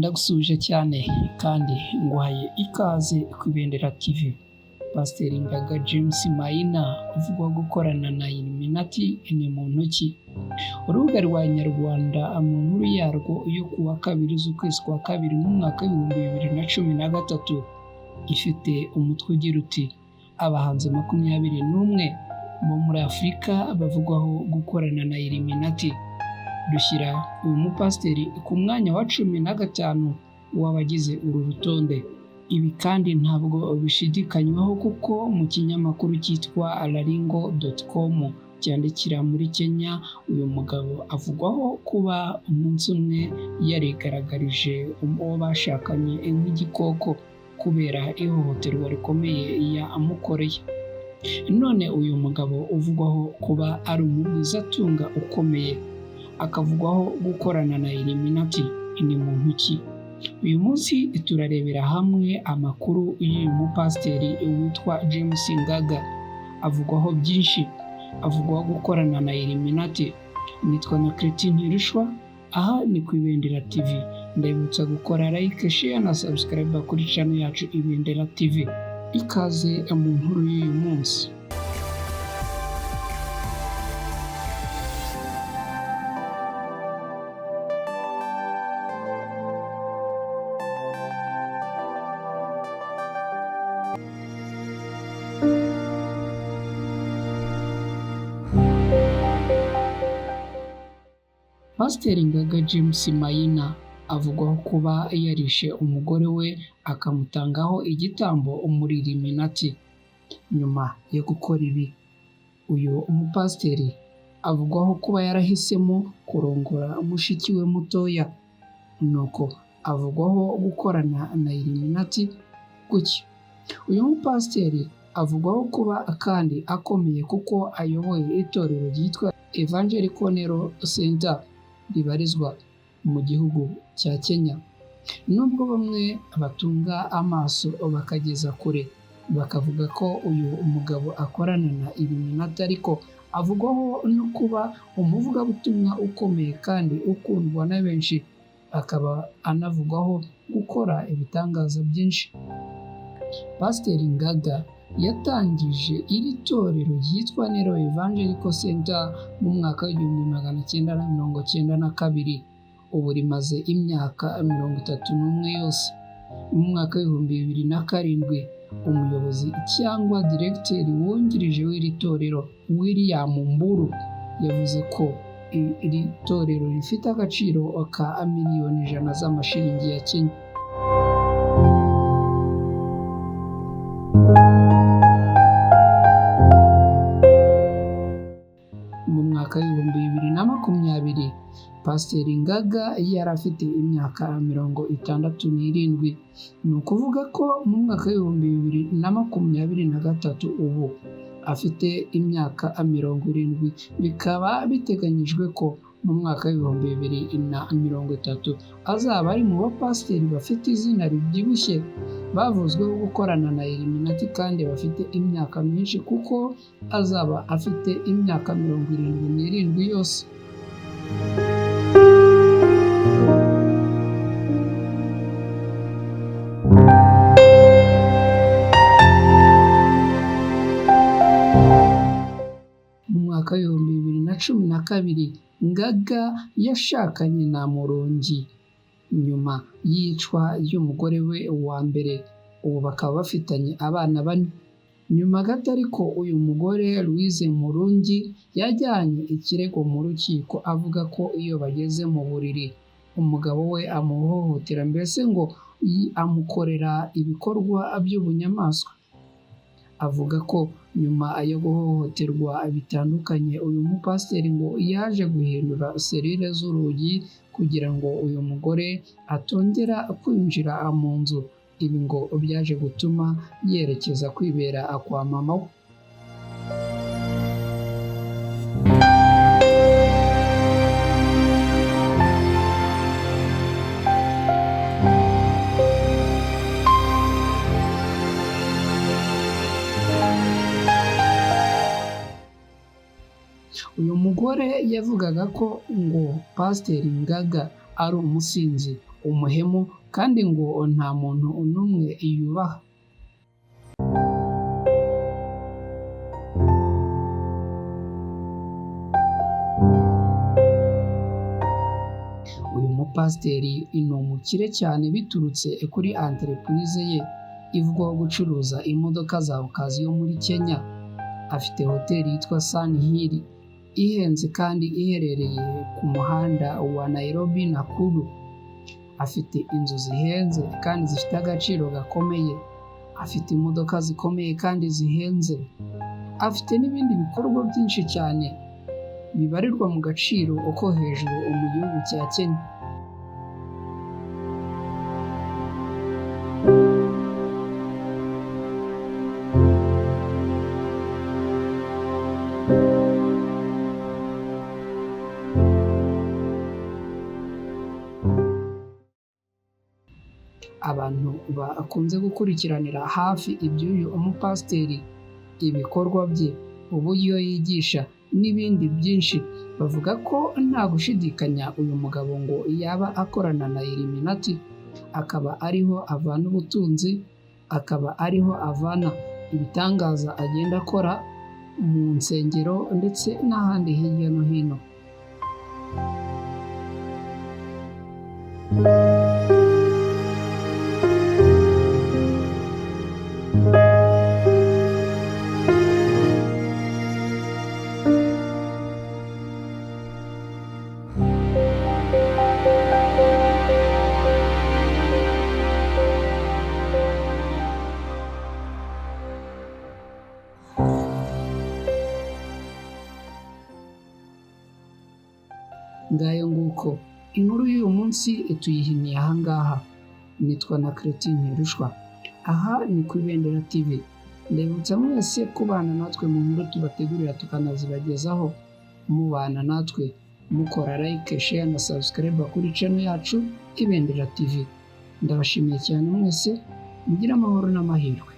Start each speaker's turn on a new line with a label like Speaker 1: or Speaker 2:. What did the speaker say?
Speaker 1: Ndagusuje cyane kandi nguhaye ikaze ku Ibendera TV. Pasiteri Ngaga James Maina uvugwa gukorana na Illuminati ni muntu ki? Urubuga rwa Nyarwanda mu nkuru yarwo yo kuwa 2 z'ukwezi kwa 2 mu mwaka 2013 ifite umutwe ugira uti abahanzi 21 bo muri Afurika bavugwaho gukorana na Illuminati. Dushyira uyu mupasiteri ku mwanya wa 15 w'abagize uru rutonde. Ibi kandi ntabwo bishidikanywaho kuko mu kinyamakuru cyitwa laringo.com cyandikira muri Kenya, uyu mugabo avugwaho kuba umunsi umwe yarigaragarije uwo bashakanye nk'igikoko kubera ihohoterwa rikomeye yamukoreye. None uyu mugabo uvugwaho kuba ari umugwizatunga ukomeye akavugwaho gukorana na Illuminati ni muntu ki? Uyu munsi turarebera hamwe amakuru y'uyu mupasiteri witwa James Ngaga avugwaho byinshi. Avugwaho gukorana na Illuminati. Nitwa na Ntirushwa, aha ni ku Ibendera TV. Ndabibutsa gukora like, share na subscribe kuri channel yacu Ibendera TV. Ikaze mu nkuru y'uyu munsi. Pasiteri Ngaga James Maina avugwaho kuba yarishe umugore we akamutangaho igitambo muri Illuminati. Nyuma yo gukora ibi, uyu umupasiteri avugwaho kuba yarahisemo kurongora mushiki we mutoya, nuko avugwaho gukorana na Illuminati gutyo. Uyu mupasiteri avugwaho kuba kandi akomeye kuko ayoboye itorero ryitwa Evangelical Center ribarizwa mu gihugu cya Kenya. Nubwo bamwe batunga amaso bakageza kure bakavuga ko uyu mugabo akorana na Illuminati, ariko avugwaho no kuba umuvugabutumwa ukomeye kandi ukundwa na benshi, akaba anavugwaho gukora ibitangaza byinshi. Pasiteri Ngaga yatangije iri torero ryitwa Evangelical Center mu mwaka w'1992. Ubu rimaze imyaka 31 yose. Mu mwaka w'2007 umuyobozi cyangwa diregiteri wungirije w'iri torero William Mburu yavuze ko iri torero rifite agaciro ka miliyoni 100 z'amashiringi ya Kenya. Mu mwaka w'2020 Pasiteri Ngaga yari afite imyaka 67. Ni ukuvuga ko mu mwaka w'2023 ubu afite imyaka 70. Bikaba biteganyijwe ko mu mwaka w'2030 azaba ari mu bapasiteri bafite izina ribyibushye bavuzweho gukorana na Illuminati kandi bafite imyaka myinshi, kuko azaba afite imyaka 77 yose. Mu mwaka w'2012 Ngaga yashakanye na Murongi nyuma y'icwa ry'umugore we wa mbere. Ubu bakaba bafitanye abana 4. Nyuma gato ariko uyu mugore Louise Murungi yajyanye ikirego mu rukiko avuga ko iyo bageze mu buriri umugabo we amuhohotera, mbese ngo amukorera ibikorwa by'ubunyamaswa. Avuga ko nyuma yo guhohoterwa bitandukanye uyu mupasiteri ngo yaje guhindura serire z'urugi kugira ngo uyu mugore atongera kwinjira mu nzu. Ibi ngo byaje gutuma yerekeza kwibera kwa mama we. Uyu mugore yavugaga ko ngo Pasiteri Ngaga ari umusinzi umuhemu kandi ngo nta muntu n'umwe yubaha. Uyu mupasiteri ni umukire cyane biturutse kuri entreprise ye ivugwaho gucuruza imodoka za okaziyo muri Kenya. Afite hoteli yitwa Sun Hill ihenze kandi iherereye ku muhanda wa Nairobi Nakuru. Afite inzu zihenze kandi zifite agaciro gakomeye. Afite imodoka zikomeye kandi zihenze. Afite n'ibindi bikorwa byinshi cyane bibarirwa mu gaciro uko hejuru mu gihugu cya Kenya. Abantu bakunze gukurikiranira hafi iby'uyu umupasiteri, ibikorwa bye, uburyo yigisha n'ibindi byinshi, bavuga ko nta gushidikanya uyu mugabo ngo yaba akorana na Illuminati, akaba ariho avana ubutunzi, akaba ariho avana ibitangaza agenda akora mu nsengero ndetse n'ahandi hirya no hino. Ngayo nguko inkuru y'uyu munsi tuyihiniye ahangaha. Nitwa na Cretine Rushwa, aha ni ku Ibendera TV. Ndabibutsa mwese kubana natwe mu nkuru tubategurira tukanazibagezaho, mubana natwe mukora like, share na subscribe kuri channel yacu Ibendera TV. Ndabashimiye cyane mwese, mugire amahoro n'amahirwe.